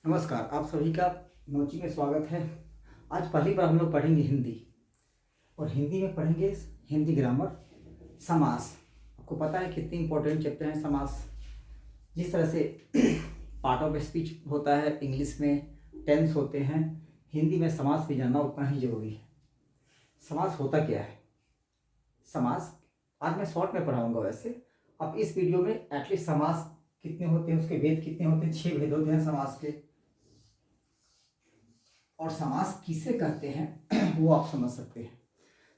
नमस्कार, आप सभी का नोची में स्वागत है। आज पहली बार हम लोग पढ़ेंगे हिंदी, और हिंदी में पढ़ेंगे हिंदी ग्रामर, समास। आपको पता है कितनी इंपॉर्टेंट चैप्टर है समास। जिस तरह से पार्ट ऑफ स्पीच होता है, इंग्लिश में टेंस होते हैं, हिंदी में समास भी जानना उतना ही जरूरी है। समास होता क्या है? समास आज मैं शॉर्ट में पढ़ाऊंगा। वैसे अब इस वीडियो में एटलीस्ट समास कितने होते हैं, उसके भेद कितने होते हैं, 6 भेद होते हैं समास के, और समास किसे कहते हैं वो आप समझ सकते हैं।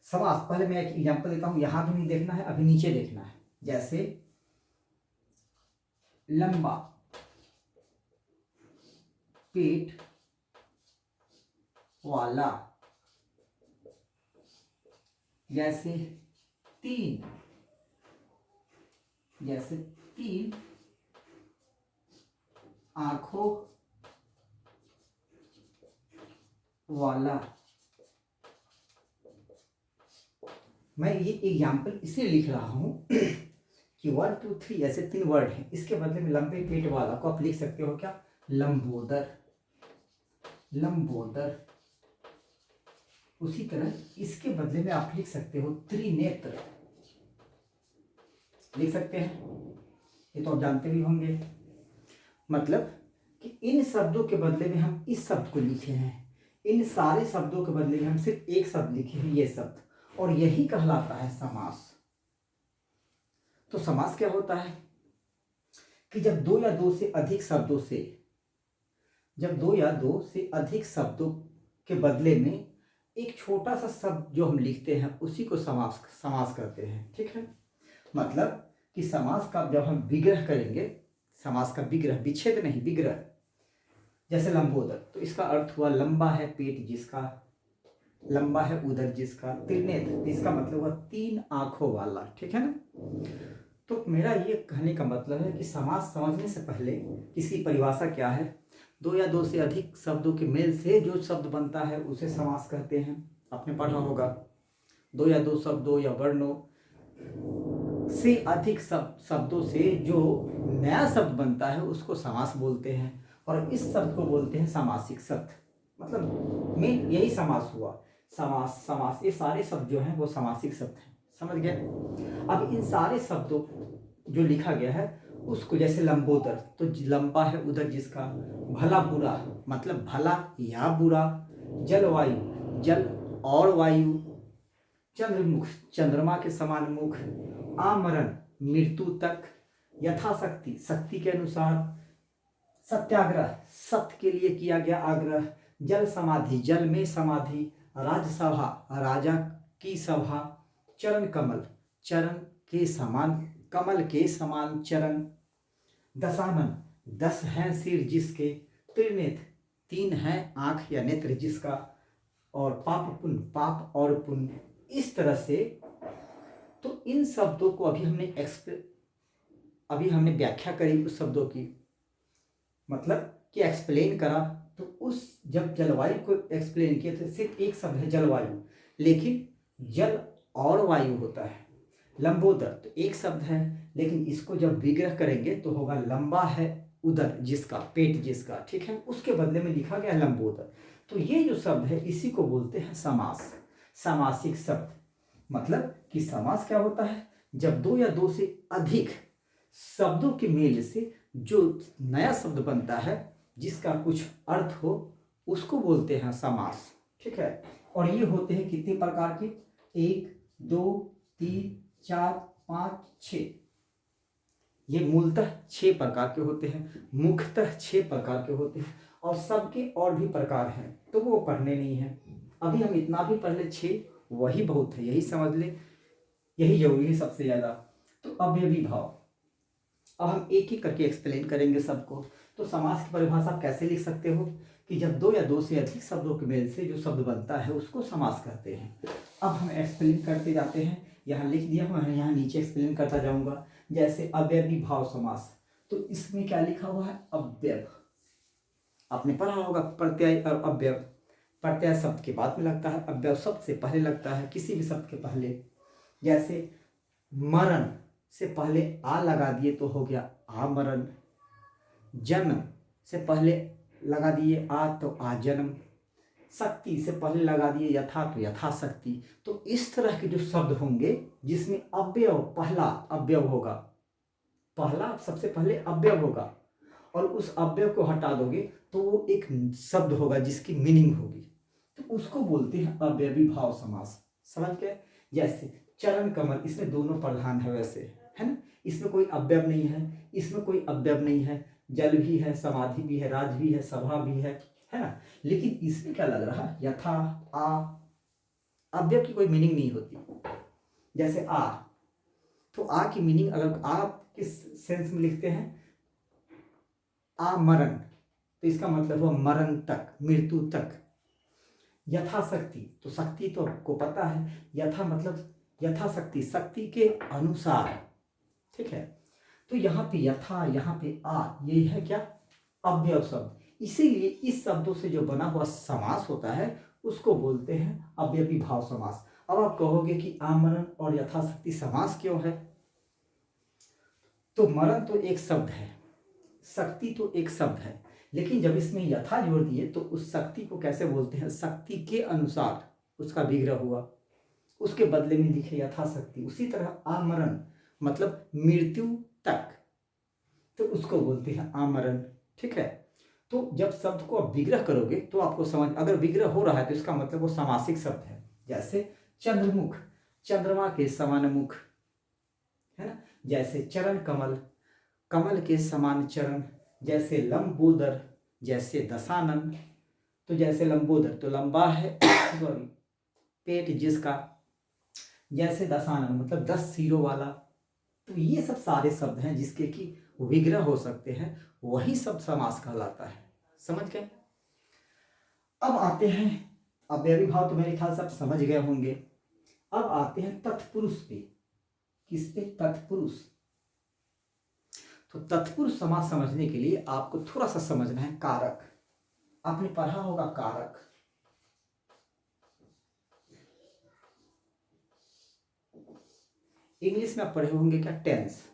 समास, पहले मैं एक एग्जांपल देता हूं, यहां भी नहीं देखना है, अभी नीचे देखना है। जैसे लंबा पेट वाला, जैसे तीन, जैसे तीन आंखों वाला। मैं ये एग्जाम्पल इसलिए लिख रहा हूं कि 1 2 3 ऐसे 3 वर्ड हैं, इसके बदले में लंबे पेट वाला को आप लिख सकते हो क्या? लंबोदर, लंबोदर। उसी तरह इसके बदले में आप लिख सकते हो त्रिनेत्र, लिख सकते हैं। ये तो आप जानते भी होंगे। मतलब कि इन शब्दों के बदले में हम इस शब्द को लिखे हैं, इन सारे शब्दों के बदले में हम सिर्फ एक शब्द लिखे हैं, ये शब्द, और यही कहलाता है समास। तो समास क्या होता है कि जब दो या दो से अधिक शब्दों से, जब दो या दो से अधिक शब्दों के बदले में एक छोटा सा शब्द जो हम लिखते हैं उसी को समास समास करते हैं। ठीक है, मतलब कि समास का जब हम विग्रह करेंगे, समास का विग्रह, विच्छेद नहीं, विग्रह। जैसे लंबोदर, तो इसका अर्थ हुआ लंबा है पेट जिसका, लंबा है उदर जिसका। त्रिनेत्र, इसका मतलब हुआ तीन आंखों वाला। ठीक है ना? तो मेरा ये कहने का मतलब है कि समास समझने से पहले इसकी परिभाषा क्या है। दो या दो से अधिक शब्दों के मेल से जो शब्द बनता है उसे समास कहते हैं। आपने पढ़ा होगा, दो या दो शब्दों या वर्णों से अधिक शब्दों से जो नया शब्द बनता है उसको समास बोलते हैं, और इस शब्द को बोलते हैं सामासिक शब्द। मतलब मेन यही समास हुआ। समास, समास, ये सारे शब्द जो हैं वो सामासिक शब्द हैं। समझ गए? अब इन सारे शब्दों जो लिखा गया है उसको, जैसे लंबोदर, तो लंबा है उधर जिसका, भला बुरा, मतलब भला या बुरा, जलवायु, जल और वायु, चंद्रमुख, चंद्रमा के समान मुख, आमरण, मृत्यु तक, यथाशक्ति, शक्ति के अनुसार, सत्याग्रह, सत्य के लिए किया गया आग्रह, जल समाधि, जल में समाधि, राजसभा, राजा की सभा, चरण कमल, चरण के समान, कमल के समान चरण, दशानन, 10 हैं सिर जिसके, त्रिनेत्र, 3 हैं आंख या नेत्र जिसका, और पाप पुण्य, पाप और पुण्य। इस तरह से तो इन शब्दों को अभी हमने व्याख्या करी उस शब्दों की, मतलब कि एक्सप्लेन करा। तो उस जब जलवायु को एक्सप्लेन किया तो सिर्फ एक शब्द है जलवायु, लेकिन जल और वायु होता है। लंबोदर तो एक शब्द है, लेकिन इसको जब विग्रह करेंगे तो होगा लंबा है उदर जिसका, पेट जिसका। ठीक है, उसके बदले में लिखा गया लंबोदर। तो ये जो शब्द है इसी को बोलते हैं समास, सामासिक शब्द। मतलब कि समास क्या होता है, जब दो या दो से अधिक शब्दों के मेल से जो नया शब्द बनता है जिसका कुछ अर्थ हो उसको बोलते हैं समास। ठीक है, और ये होते हैं कितने प्रकार के? 1 2 3 4 5 6। ये मूलतः 6 प्रकार के होते हैं, मुख्यतः 6 प्रकार के होते हैं, और सबके और भी प्रकार हैं तो वो पढ़ने नहीं है। अभी हम इतना भी पढ़ ले, 6 वही बहुत है, यही समझ ले, यही जरूरी है सबसे ज्यादा। तो अवयवी भाव, अब हम एक एक करके एक्सप्लेन करेंगे सबको। तो समास की परिभाषा आप कैसे लिख सकते हो कि जब दो या दो से अधिक शब्दों के मेल से जो शब्द बनता है उसको समास कहते हैं। अब हम एक्सप्लेन करते जाते हैं, यहाँ लिख दिया हूँ, यहाँ नीचे एक्सप्लेन करता जाऊंगा। जैसे अव्ययी भाव समास, तो इसमें क्या लिखा हुआ है? अव्यय। आपने पढ़ा होगा प्रत्यय और अव्यय। प्रत्यय शब्द के बाद में लगता है, अव्यय शब्द से पहले लगता है, किसी भी शब्द के पहले। जैसे मरण से पहले आ लगा दिए तो हो गया आमरण, जन्म से पहले लगा दिए आ तो आ जन्म, शक्ति से पहले लगा दिए यथा तो यथाशक्ति। तो इस तरह के जो शब्द होंगे जिसमें अव्यय पहला अव्यय होगा, पहला सबसे पहले अव्यय होगा और उस अव्यय को हटा दोगे तो वो एक शब्द होगा जिसकी मीनिंग होगी, तो उसको बोलते हैं अव्ययी भाव समास। समझ गए? जैसे चरण कमल, इसमें दोनों प्रधान है वैसे, है ना, इसमें कोई अव्यय नहीं है, इसमें कोई अव्यय नहीं है, जल भी है, समाधि भी है, राज भी है, सभा भी है ना, लेकिन इसमें क्या लग रहा है, यथा आ, अव्यय की कोई मीनिंग नहीं होती। जैसे आ, तो आ की मीनिंग अगर आप किस सेंस में लिखते हैं, आमरण, तो इसका मतलब हुआ मरण तक, मृत्यु तक। यथाशक्ति, तो शक्ति तो आपको पता है, यथा मतलब यथाशक्ति, शक्ति के अनुसार, ठीक है। तो यहाँ पे यथा, यहाँ पे आ, ये है क्या, अव्यय शब्द। इसीलिए इस शब्दों से जो बना हुआ समास होता है उसको बोलते हैं अव्ययी भाव समास। अब आप कहोगे कि आमरण और यथाशक्ति समास क्यों है? तो मरण तो एक शब्द है, शक्ति तो एक शब्द है, लेकिन जब इसमें यथा जोड़ दिए तो उस शक्ति को कैसे बोलते हैं, शक्ति के अनुसार उसका विग्रह हुआ, उसके बदले में लिखे यथाशक्ति। उसी तरह आमरण मतलब मृत्यु तक, तो उसको बोलते हैं आमरण, ठीक है। तो जब शब्द को आप विग्रह करोगे तो आपको समझ, अगर विग्रह हो रहा है तो इसका मतलब वो समासिक शब्द है। जैसे चंद्रमुख, चंद्रमा के समान मुख, है ना। जैसे चरण कमल, कमल के समान चरण। जैसे लंबोदर, जैसे दशानन, तो जैसे लंबोदर तो लंबा है सॉरी पेट जिसका, जैसे दशानन मतलब 10 सिरों वाला। तो ये सब सारे शब्द हैं जिसके कि विग्रह हो सकते हैं, वही सब समास कहलाता है। समझ गए? अब आते हैं अव्ययी भाव, तो मेरे ख्याल से आप समझ गए होंगे। अब आते हैं तत्पुरुष पे। किस पे? तत्पुरुष। तो तत्पुरुष समास समझने के लिए आपको थोड़ा सा समझना है कारक। आपने पढ़ा होगा कारक, इंग्लिश में आप पढ़े होंगे क्या, टेंस।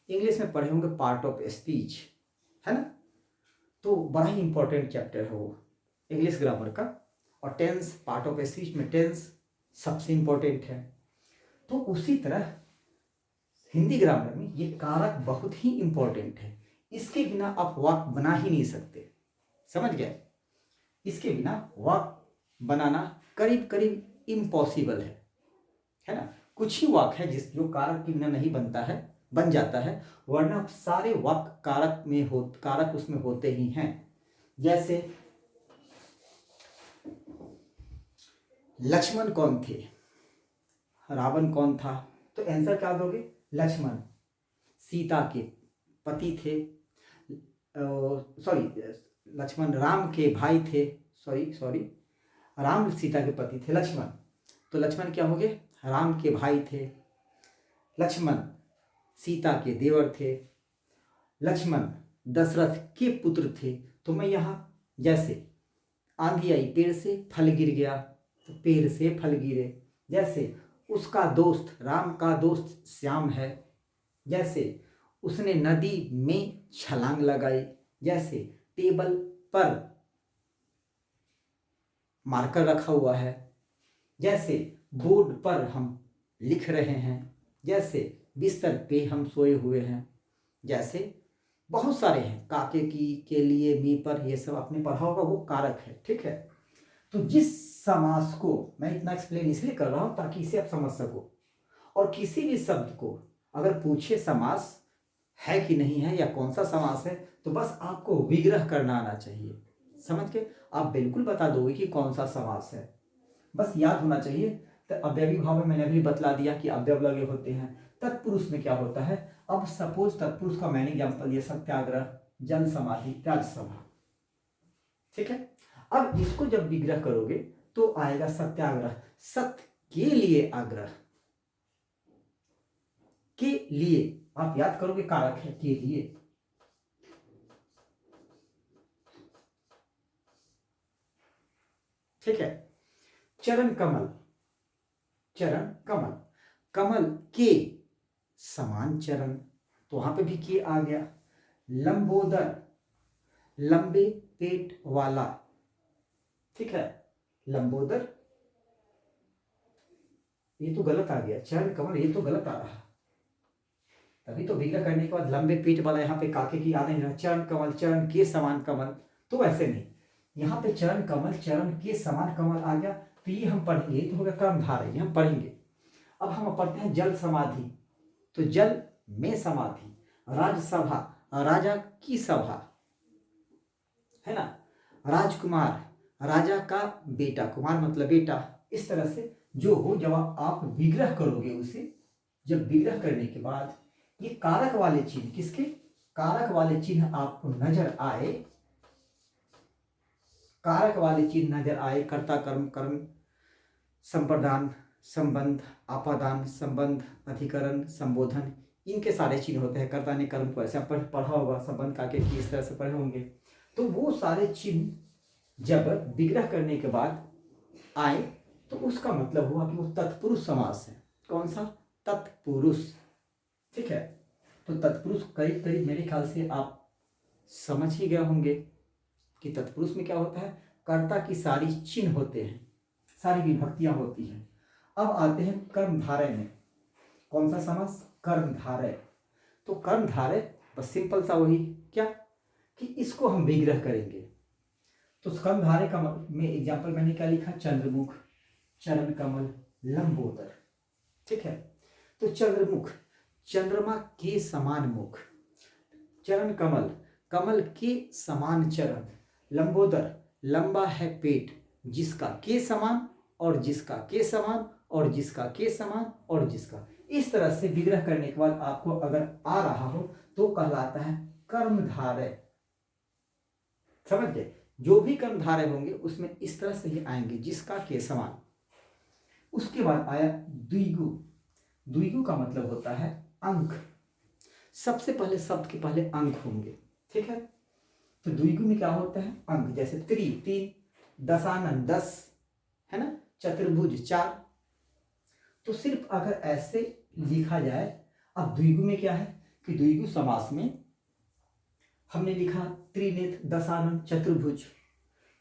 इंग्लिश में पढ़े होंगे पार्ट ऑफ स्पीच, है ना। तो बड़ा ही इंपॉर्टेंट चैप्टर है वो इंग्लिश ग्रामर का, और टेंस पार्ट ऑफ स्पीच में टेंस सबसे इंपॉर्टेंट है। तो उसी तरह हिंदी ग्रामर में ये कारक बहुत ही इंपॉर्टेंट है, इसके बिना आप वाक्य बना ही नहीं सकते। समझ गए? इसके बिना वाक्य बनाना करीब करीब इम्पॉसिबल है ना। कुछ ही वाक्य है जिस जो कारक के बिना नहीं बनता है, बन जाता है, वरना सारे वाक्य कारक उसमें होते ही हैं। जैसे लक्ष्मण कौन थे, रावण कौन था, तो आंसर क्या दोगे, लक्ष्मण सीता के पति थे, सॉरी लक्ष्मण राम के भाई थे, सॉरी राम सीता के पति थे लक्ष्मण, तो लक्ष्मण क्या हो गए, राम के भाई थे। लक्ष्मण सीता के देवर थे। लक्ष्मण दशरथ के पुत्र थे। तो मैं यहाँ जैसे आंधी आई पेड़ से फल गिर गया, तो पेड़ से फल गिरे। जैसे उसका दोस्त, राम का दोस्त श्याम है। जैसे उसने नदी में छलांग लगाई। जैसे टेबल पर मार्कर रखा हुआ है। जैसे बोर्ड पर हम लिख रहे हैं। जैसे बिस्तर पे हम सोए हुए हैं। जैसे बहुत सारे हैं, काके की, के लिए, मी पर, ये सब आपने पढ़ा होगा, वो कारक है, ठीक है। तो जिस समास को मैं इतना एक्सप्लेन इसलिए कर रहा हूं ताकि इसे आप समझ सको, और किसी भी शब्द को अगर पूछे समास है कि नहीं है या कौन सा समास है, तो बस आपको विग्रह करना आना चाहिए। समझ के आप बिल्कुल बता दोगे कि कौन सा समास है, बस याद होना चाहिए। तो अव्ययी भाव में मैंने अभी बतला दिया कि अव्यय लगे होते हैं। तत्पुरुष में क्या होता है, अब सपोज तत्पुरुष का मैंने एग्जाम्पल दिया सत्याग्रह, जन समाधि, राज्यसभा, ठीक है। अब इसको जब विग्रह करोगे तो आएगा सत्याग्रह, सत्य के लिए आग्रह, के लिए आप याद करोगे कारक है के लिए। ठीक है। चरण कमल, चरण कमल, कमल के समान चरण, तो वहां पे भी के आ गया। लंबोदर, लंबे पेट वाला, ठीक है, लंबोदर, ये तो गलत आ गया, चरण कमल ये तो गलत आ रहा, तभी तो विग्रह करने के बाद लंबे पेट वाला यहाँ पे काके की आ नहीं रहा, चरण कमल चरण के समान कमल, तो ऐसे नहीं, यहाँ पे चरण कमल चरण के समान कमल आ गया, तो ये हम पढ़ेंगे, ये तो हो गया कर्मधारय, ये हम पढ़ेंगे। अब हम पढ़ते हैं जल समाधि, तो जल में समाधि, राजसभा, राजा की सभा, है ना, राजकुमार, राजा का बेटा, कुमार मतलब बेटा, इस तरह से जो हो, जब आप विग्रह करोगे उसे, जब विग्रह करने के बाद ये कारक वाले चिन्ह, किसके कारक वाले चिन्ह आपको नजर आए, कारक वाले चिन्ह नजर आए, कर्ता कर्म कर्म संप्रदान संबंध आपादान संबंध अधिकरण संबोधन, इनके सारे चिन्ह होते हैं। कर्ता ने कर्म को ऐसे पढ़ा होगा, संबंध का के इस तरह से पढ़े होंगे, तो वो सारे चिन्ह जब विग्रह करने के बाद आए तो उसका मतलब हुआ कि वो तत्पुरुष समास है। कौन सा? तत्पुरुष, ठीक है। तो तत्पुरुष करीब करीब मेरे ख्याल से आप समझ ही गए होंगे कि तत्पुरुष में क्या होता है, कर्ता की सारी चिन्ह होते हैं, सारी विभक्तियां होती हैं। अब आते हैं कर्मधारय में, कौन सा समास? कर्मधारय। तो कर्मधारय बस सिंपल सा वही क्या कि इसको हम विग्रह करेंगे, तो कर्मधारय का में एग्जाम्पल मैंने क्या लिखा? चंद्रमुख, चरण कमल, लंबोदर, ठीक है। तो चंद्रमुख, चंद्रमा के समान मुख, चरण कमल, कमल के समान चरण, लंबोदर, लंबा है पेट, जिसका के समान और जिसका के समान और जिसका के समान और जिसका, इस तरह से विग्रह करने के बाद आपको अगर आ रहा हो तो कहलाता है कर्मधारय। समझ गए? जो भी कर्मधारय होंगे उसमें इस तरह से ही आएंगे, जिसका के समान। उसके बाद आया द्विगु, द्विगु का मतलब होता है अंक। सबसे पहले शब्द के पहले अंक होंगे, ठीक है। तो द्विगु में क्या होता है? अंक, जैसे त्रि 3, दशानन 10, है ना, चतुर्भुज 4। तो सिर्फ अगर ऐसे लिखा जाए, अब द्विगु में क्या है कि द्विगु समास में हमने लिखा त्रिनेत्र दशानन चतुर्भुज,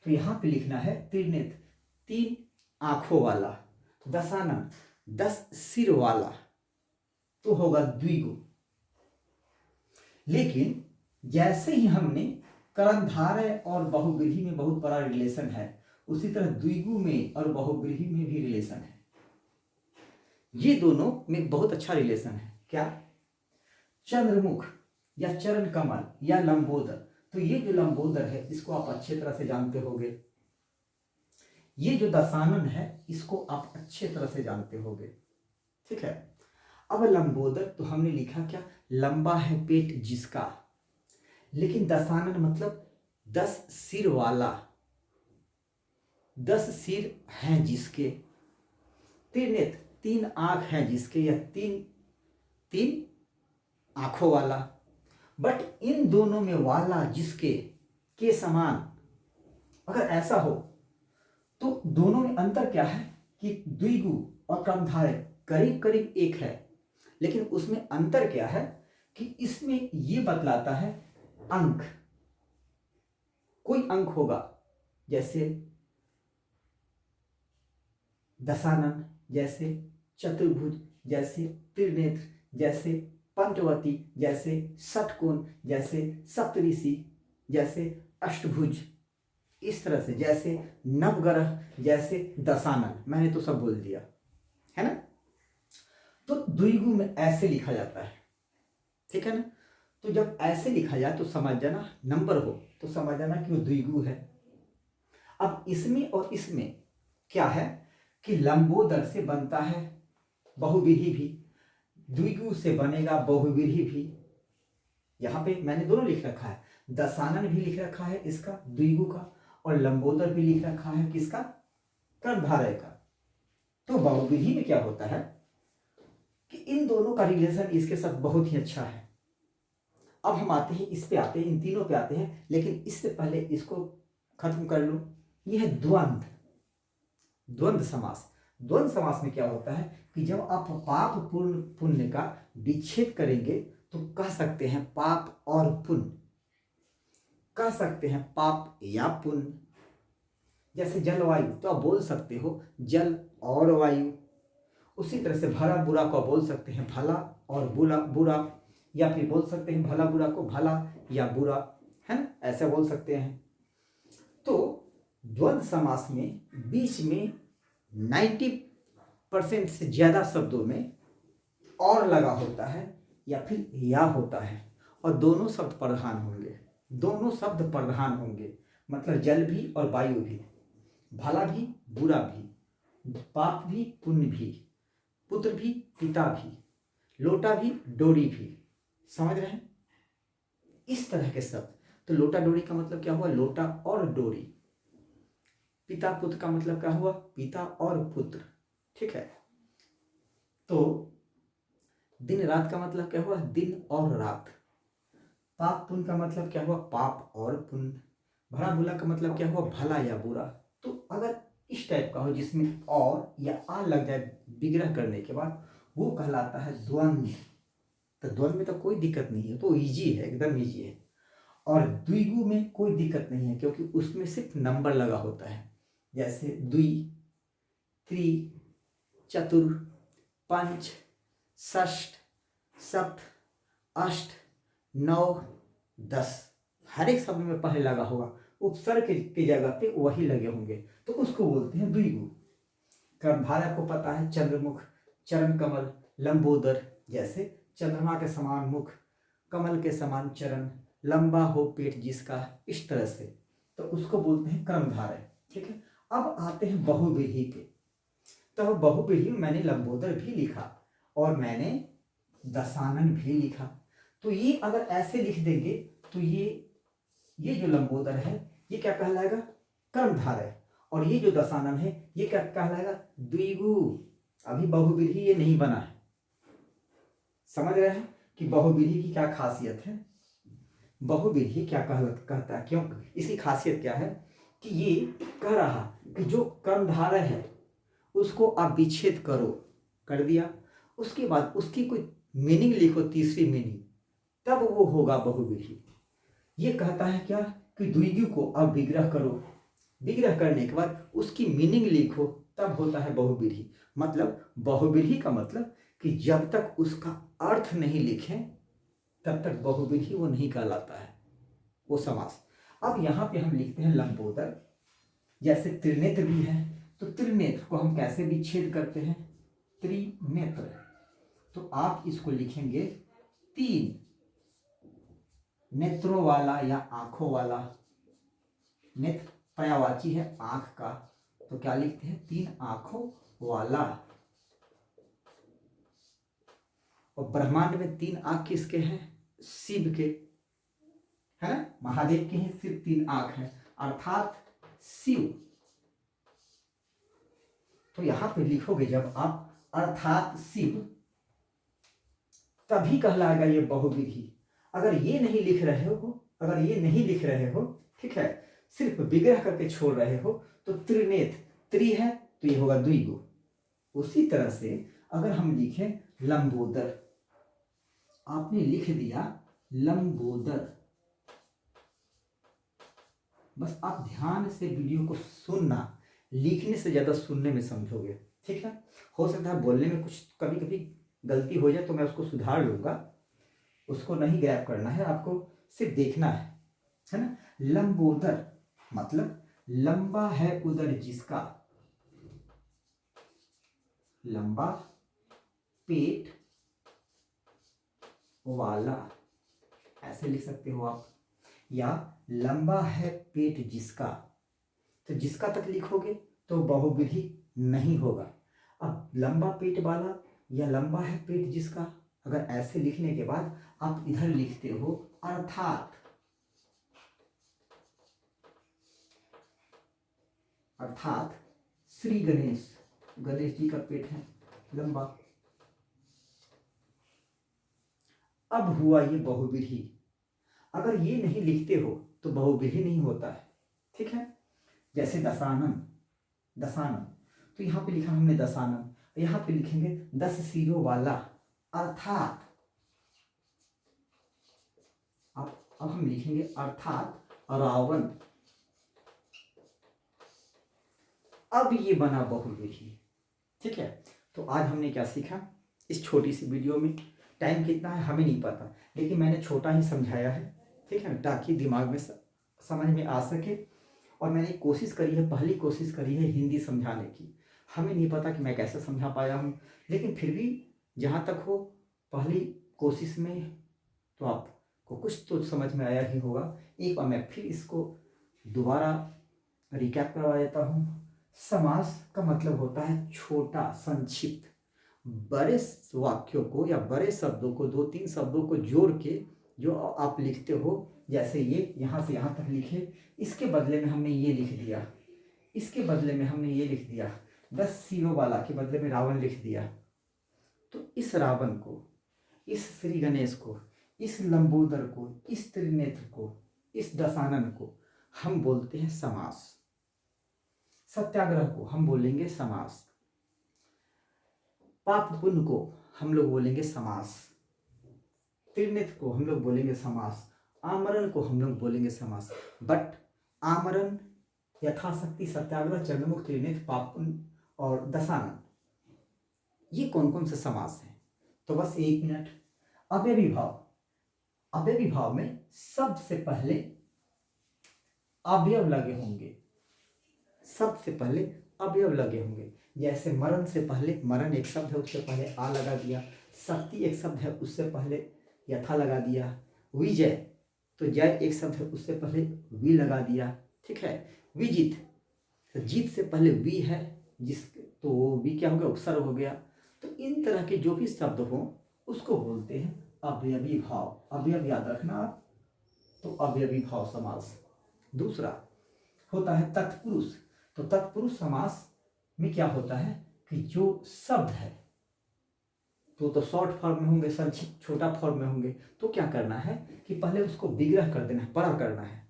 तो यहां पे लिखना है त्रिनेत्र 3 आंखों वाला, दशानन 10 सिर वाला, तो होगा द्विगु। लेकिन जैसे ही हमने कर्मधारय और बहुव्रीहि में बहुत बड़ा रिलेशन है, उसी तरह द्विगु में और बहुव्रीहि में भी रिलेशन है। ये दोनों में बहुत अच्छा रिलेशन है। क्या? चंद्रमुख या चरण कमल या लंबोदर, तो ये जो लंबोदर है इसको आप अच्छे तरह से जानते होंगे, ये जो दशानन है इसको आप अच्छे तरह से जानते होंगे, ठीक है। अब लंबोदर तो हमने लिखा क्या? लंबा है पेट जिसका, लेकिन दशानन मतलब 10 सिर वाला, 10 सिर हैं जिसके, त्रिनेत्र 3 आंख हैं जिसके, या 3 आंखों वाला। बट इन दोनों में वाला जिसके के समान, अगर ऐसा हो तो दोनों में अंतर क्या है कि द्विगु और कर्मधारय करीब करीब एक है, लेकिन उसमें अंतर क्या है कि इसमें ये बतलाता है अंक, कोई अंक होगा, जैसे दशानन, जैसे चतुर्भुज, जैसे त्रिनेत्र, जैसे पंचवती, जैसे षटकोण, जैसे सप्तऋषि, जैसे अष्टभुज, इस तरह से, जैसे नवग्रह, जैसे दशानन, मैंने तो सब बोल दिया है ना। तो द्विगु में ऐसे लिखा जाता है, ठीक है ना। तो जब ऐसे लिखा जाए तो समझ जाना, नंबर हो तो समझ जाना कि वो द्विगु है। अब इसमें और इसमें क्या है कि लंबोदर से बनता है बहुव्रीहि भी, द्विगु से बनेगा बहुव्रीहि भी। यहां पे मैंने दोनों लिख रखा है, दशानन भी लिख रखा है इसका द्विगु का, और लंबोदर भी लिख रखा है किसका? कर्मधारय का। तो बहुव्रीहि में क्या होता है कि इन दोनों का रिलेशन इसके साथ बहुत ही अच्छा है। अब हम आते हैं इस पे, आते हैं इन तीनों पे आते हैं, लेकिन इससे पहले इसको खत्म कर लो। यह है द्वंद्व, द्वंद्व समास। द्वंद्व समास में क्या होता है कि जब आप पाप पूर्ण पुण्य का विच्छेद करेंगे तो कह सकते हैं पाप और पुण्य, कह सकते हैं पाप या पुण्य। जैसे जलवायु तो आप बोल सकते हो जल और वायु। उसी तरह से भला बुरा को बोल सकते हैं भला और बुरा बुरा, या फिर बोल सकते हैं भला बुरा को भला या बुरा, है ना, ऐसा बोल सकते हैं। तो द्वंद्व समास में बीच में 90% से ज्यादा शब्दों में और लगा होता है या फिर या होता है, और दोनों शब्द प्रधान होंगे, दोनों शब्द प्रधान होंगे। मतलब जल भी और वायु भी, भला भी बुरा भी, पाप भी पुण्य भी, पुत्र भी पिता भी, लोटा भी डोरी भी। समझ रहे हैं इस तरह के शब्द। तो लोटा डोरी का मतलब क्या हुआ, लोटा और डोरी। पिता पुत्र का मतलब क्या हुआ, पिता और पुत्र। ठीक है। तो दिन रात का मतलब क्या हुआ, दिन और रात। पाप पुण्य का मतलब क्या हुआ, पाप और पुण्य। भला बुरा का मतलब क्या हुआ, भला या बुरा। तो अगर इस टाइप का हो जिसमें और या आ लग जाए विग्रह करने के बाद, वो कहलाता है द्वंद्व। तो द्वंद्व में तो कोई दिक्कत नहीं है, तो इजी है, एकदम इजी है। और द्विगु में कोई दिक्कत नहीं है क्योंकि उसमें सिर्फ नंबर लगा होता है। जैसे द्वि, त्रि, चतुर, पंच, षष्ठ, सप्त, अष्ट, नौ, 10, हर एक शब्द में पहले लगा होगा, उपसर्ग की जगह पे वही लगे होंगे, तो उसको बोलते हैं द्विगु। कर्मधारय आपको पता है, चंद्रमुख, चरण कमल, लंबोदर। जैसे चंद्रमा के समान मुख, कमल के समान चरण, लंबा हो पेट जिसका, इस तरह से, तो उसको बोलते हैं कर्मधारय। ठीक है। अब आते हैं बहुव्रीहि पे। तो बहुव्रीहि में मैंने लंबोदर भी लिखा और मैंने दशानन भी लिखा। तो ये अगर ऐसे लिख देंगे तो ये जो लंबोदर है ये क्या कहलाएगा, कर्मधारय। और ये जो दशानन है ये क्या कहलाएगा, द्विगु। अभी बहुव्रीहि ये नहीं बना है। समझ रहे हैं कि बहुव्रीहि की क्या खासियत है। बहुव्रीहि क्या कहता है, क्यों, इसकी खासियत क्या है कि ये कह रहा कि जो कर्मधारय है उसको आप विच्छेद करो, कर दिया, उसके बाद उसकी कोई मीनिंग लिखो, तीसरी मीनिंग, तब वो होगा बहुव्रीहि। ये कहता है क्या कि द्विगु को आप विग्रह करो, विग्रह करने के बाद उसकी मीनिंग लिखो, तब होता है बहुव्रीहि। मतलब बहुव्रीहि का मतलब कि जब तक उसका अर्थ नहीं लिखें तब तक बहुव्रीहि वो नहीं कहलाता है, वो समास। अब यहाँ पे हम लिखते हैं लंबोदर। जैसे त्रिनेत्र भी है, तो त्रिनेत्र को हम कैसे विच्छेद करते हैं, त्रिनेत्र। तो आप इसको लिखेंगे तीन नेत्रों वाला या आंखों वाला। नेत्र पर्यायवाची है आंख का, तो क्या लिखते हैं, तीन आंखों वाला। और ब्रह्मांड में तीन आंख किसके हैं, शिव के, है ना, महादेव के हैं सिर्फ तीन आंख है, अर्थात शिव। तो यहां पे लिखोगे जब आप अर्थात शिव, तभी कहलाएगा ये बहुव्रीहि। अगर ये नहीं लिख रहे हो, अगर ये नहीं लिख रहे हो, ठीक है, सिर्फ विग्रह करके छोड़ रहे हो, तो त्रिनेत्र, त्रि है तो ये होगा द्विगु। उसी तरह से अगर हम लिखें लंबोदर, आपने लिख दिया लंबोदर, बस आप ध्यान से वीडियो को सुनना, लिखने से ज्यादा सुनने में समझोगे। ठीक है। हो सकता है बोलने में कुछ कभी कभी गलती हो जाए तो मैं उसको सुधार लूंगा, उसको नहीं ग्रैब करना है, आपको सिर्फ देखना है ना। लंबोदर मतलब लंबा है उदर जिसका, लंबा पेट वाला, ऐसे लिख सकते हो आप। या लंबा है पेट जिसका, तो जिसका तक लिखोगे तो बहुव्रीहि नहीं होगा। अब लंबा पेट वाला या लंबा है पेट जिसका, अगर ऐसे लिखने के बाद आप इधर लिखते हो अर्थात, अर्थात श्री गणेश, गणेश जी का पेट है लंबा। अब हुआ ये बहुव्रीहि। अगर ये नहीं लिखते हो तो बहुव्रीहि नहीं होता है। ठीक है। जैसे दशानन, दशानन, तो यहाँ पे लिखा हमने दशानन, यहाँ पे लिखेंगे 10 सिरों वाला, अर्थात अब हम लिखेंगे अर्थात रावण। अब ये बना बहुव्रीहि। ठीक है, तो आज हमने क्या सीखा इस छोटी सी वीडियो में। टाइम कितना है हमें नहीं पता, लेकिन मैंने छोटा ही समझाया है, ठीक है, ताकि दिमाग में समझ में आ सके। और मैंने कोशिश करी है, पहली कोशिश करी है हिंदी समझाने की। हमें नहीं पता कि मैं कैसे समझा पाया हूँ, लेकिन फिर भी जहाँ तक हो पहली कोशिश में तो आपको कुछ तो समझ में आया ही होगा। एक बार मैं फिर इसको दोबारा रिकैप करवा देता हूँ। समास का मतलब होता है छोटा, संक्षिप्त, बड़े वाक्यों को या बड़े शब्दों को, 2-3 शब्दों को जोड़ के जो आप लिखते हो, जैसे ये यहाँ से यहाँ तक लिखे, इसके बदले में हमने ये लिख दिया, इसके बदले में हमने ये लिख दिया, 10 सिरों वाला के बदले में रावण लिख दिया। तो इस रावण को, इस श्री गणेश को, इस लंबोदर को, इस त्रिनेत्र को, इस दशानन को हम बोलते हैं समास। सत्याग्रह को हम बोलेंगे समास। पाप पुण्य को हम लोग बोलेंगे समास। त्रिनेत्र को हम लोग बोलेंगे समास। आमरण को हम लोग बोलेंगे समास। बट आमरण, यथाशक्ति, सत्याग्रह, चंद्रमुख, त्रिनेत्र, पाप पुण्य और दशानन, ये कौन कौन से समास हैं? तो बस 1 मिनट। अव्ययी भाव, अव्ययी भाव में सबसे पहले अवयव लगे होंगे, सबसे पहले अवयव लगे होंगे। जैसे मरण से पहले, मरण एक शब्द है उससे पहले आ लगा दिया। शक्ति एक शब्द है उससे पहले यथा लगा दिया। विजय, तो जय एक शब्द है उससे पहले वी लगा दिया। ठीक है, विजित, तो जीत से पहले वी है, जिस तो वी क्या हो गया, उपसर्ग हो गया। तो इन तरह के जो भी शब्द हो उसको बोलते हैं अवयवी भाव। अवयव याद रखना आप, तो अवयवी भाव समास। दूसरा होता है तत्पुरुष। तो तत्पुरुष समास में क्या होता है कि जो शब्द है तो शॉर्ट फॉर्म में होंगे, संक्षिप्त छोटा फॉर्म में होंगे। तो क्या करना है कि पहले उसको विग्रह कर देना है, बड़ा करना है।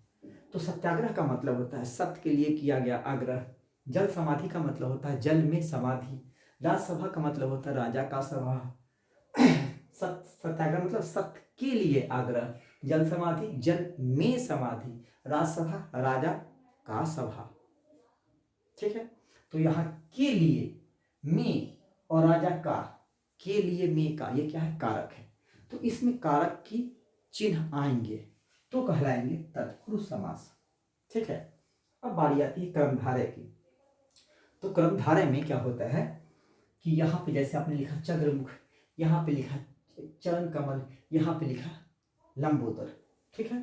तो सत्याग्रह का मतलब होता है सत्य के लिए किया गया आग्रह। जल समाधि का मतलब होता है जल में समाधि। राजसभा का मतलब होता है राजा का सभा। सत्याग्रह मतलब सत्य के लिए आग्रह। जल समाधि, जल में समाधि। राजसभा, राजा का सभा। ठीक है, तो यहाँ के लिए, में और राजा का, के लिए में का, ये क्या है, कारक है। तो इसमें कारक की चिन्ह आएंगे तो कहलाएंगे तत्पुरुष समास। ठीक है, अब बारी आती है कर्मधारय की। तो कर्मधारय में क्या होता है कि यहाँ पे जैसे आपने लिखा चंद्रमुख, यहाँ पे लिखा चरण कमल, यहाँ पे लिखा लंबोदर। ठीक है,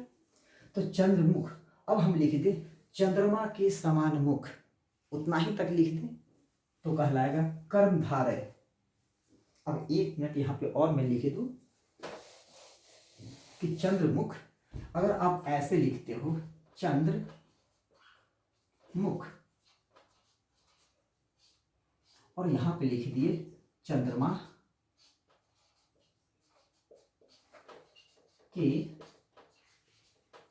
तो चंद्रमुख, अब हम लिख दे चंद्रमा के समान मुख, उतना ही तक लिख दें तो कहलाएगा कर्मधारय। अब 1 मिनट यहाँ पे और मैं लिख दूं कि चंद्रमुख, अगर आप ऐसे लिखते हो चंद्र मुख और यहाँ पे लिख दिए चंद्रमा के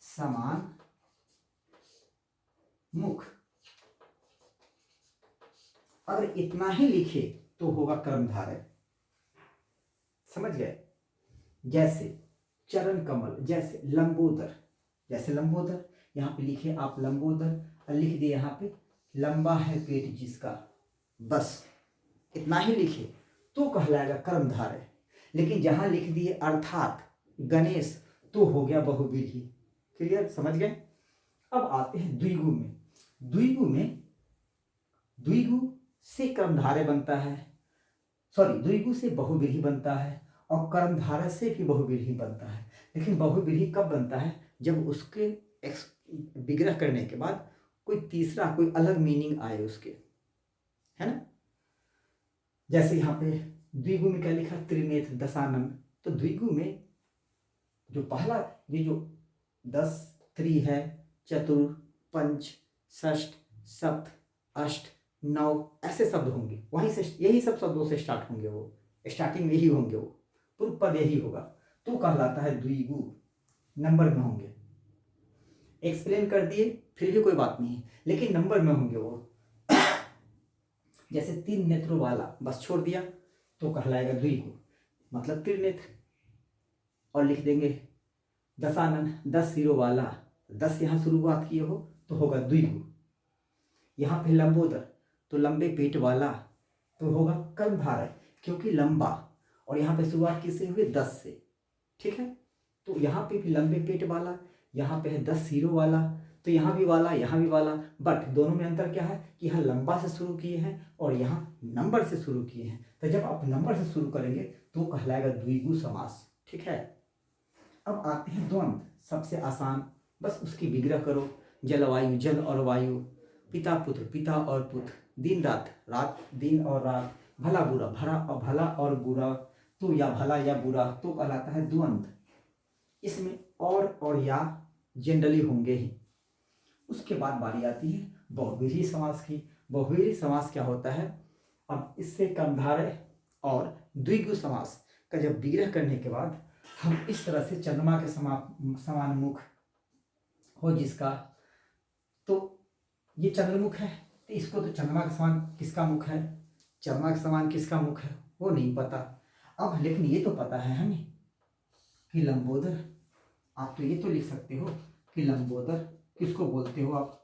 समान मुख, अगर इतना ही लिखे तो होगा कर्मधारय। समझ गए? जैसे चरण कमल, जैसे लंबोदर, जैसे लंबोदर यहाँ पे लिखे आप लंबोदर और लिख दिए यहाँ पे लंबा है पेट जिसका, बस इतना ही लिखे तो कहलाएगा कर्मधारय। लेकिन जहां लिख दिए अर्थात गणेश तो हो गया बहुव्रीहि। क्लियर? समझ गए? अब आते हैं द्विगु में। द्विगु से कर्मधारय बनता है, सॉरी द्विगु से बहुव्रीहि बनता है और कर्मधारय से भी बहुव्रीहि बनता है। लेकिन बहुव्रीहि कब बनता है? जब उसके विग्रह करने के बाद कोई तीसरा, कोई अलग मीनिंग आए उसके, है ना। जैसे यहाँ पे द्विगु में क्या लिखा, त्रिनेत्र, दशानन। तो द्विगु में जो पहला, ये जो 10 त्रि है, चतुर, पंच, षष्ठ, सप्त, अष्ट, 9 ऐसे शब्द होंगे, वहीं से यही सब शब्दों से स्टार्ट होंगे, वो स्टार्टिंग में ही होंगे, वो पूर्व पद यही होगा, तो कहलाता है द्विगु। नंबर में होंगे, एक्सप्लेन कर दिए फिर भी कोई बात नहीं है, लेकिन नंबर में होंगे वो। जैसे 3 नेत्रों वाला बस छोड़ दिया तो कहलाएगा द्विगु, मतलब त्रिनेत्र। और लिख देंगे दशानन, 10 सिरों वाला 10 यहाँ शुरुआत किए हो तो होगा द्विगु। यहाँ पे लंबोदर तो लंबे पेट वाला तो होगा कर्मधारय, क्योंकि लंबा, और यहाँ पे शुरुआत किससे हुई 10 से, ठीक है। तो यहाँ पे भी लंबे पेट वाला, यहाँ पे है 10 सिरों वाला, तो यहाँ भी वाला यहाँ भी वाला, बट दोनों में अंतर क्या है कि यहाँ लंबा से शुरू किए हैं और यहाँ नंबर से शुरू किए हैं। तो जब आप नंबर से शुरू करेंगे तो कहलाएगा द्विगु समास, ठीक है। अब आते हैं द्वंद्व, सबसे आसान, बस उसकी विग्रह करो। जलवायु जल और वायु, पिता पुत्र पिता और पुत्र, दिन रात रात दिन और रात, भला बुरा भला और बुरा, तो या भला या बुरा, तो कहलाता है द्वंद्व। इसमें और या जनरली होंगे ही। उसके बाद बारी आती है बहुव्रीहि समास की। बहुव्रीहि समास क्या होता है, अब इससे कर्मधारय और द्विगु समास का जब विग्रह करने के बाद हम इस तरह से चंद्रमा के समान मुख हो जिसका, तो ये चंद्रमुख है, तो इसको तो चंद्रमा के समान किसका मुख है, चंद्रमा के समान किसका मुख है वो नहीं पता। अब लेकिन ये तो पता है हमें कि लंबोदर, आप तो ये तो लिख सकते हो कि लंबोदर किसको बोलते हो आप,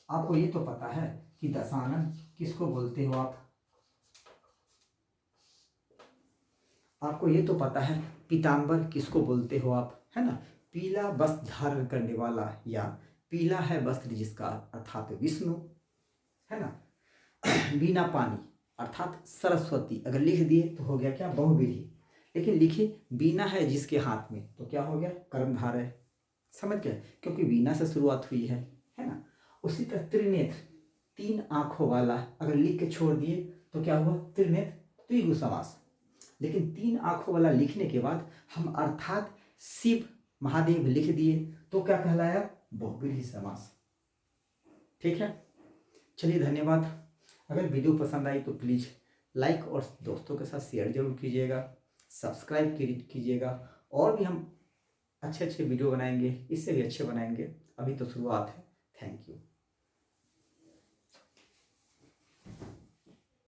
आपको ये तो पता है कि दशानन किसको बोलते हो आपको ये तो पता है पीताम्बर किसको बोलते हो आप, है ना। पीला वस्त्र धारण करने वाला, या पीला है वस्त्र जिसका, अर्थात विष्णु, है ना। बिना पानी अर्थात सरस्वती, अगर लिख दिए तो हो गया क्या, बहुव्रीहि। लेकिन लिखिए बीना है जिसके हाथ में, तो क्या हो गया, कर्मधारय, समझ गए, क्योंकि बीना से शुरुआत हुई है ना। उसी तरह त्रिनेत्र, 3 आंखों वाला, अगर लिख के छोड़ दिए तो क्या हुआ, त्रिनेत्र द्विगु समास। लेकिन 3 आंखों वाला लिखने के बाद हम अर्थात शिव महादेव लिख दिए तो क्या कहलाया, बहुव्रीहि समास, ठीक है। चलिए धन्यवाद। अगर वीडियो पसंद आई तो प्लीज़ लाइक और दोस्तों के साथ शेयर जरूर कीजिएगा, सब्सक्राइब कीजिएगा, और भी हम अच्छे वीडियो बनाएंगे, इससे भी अच्छे बनाएंगे। अभी तो शुरुआत है। Thank you.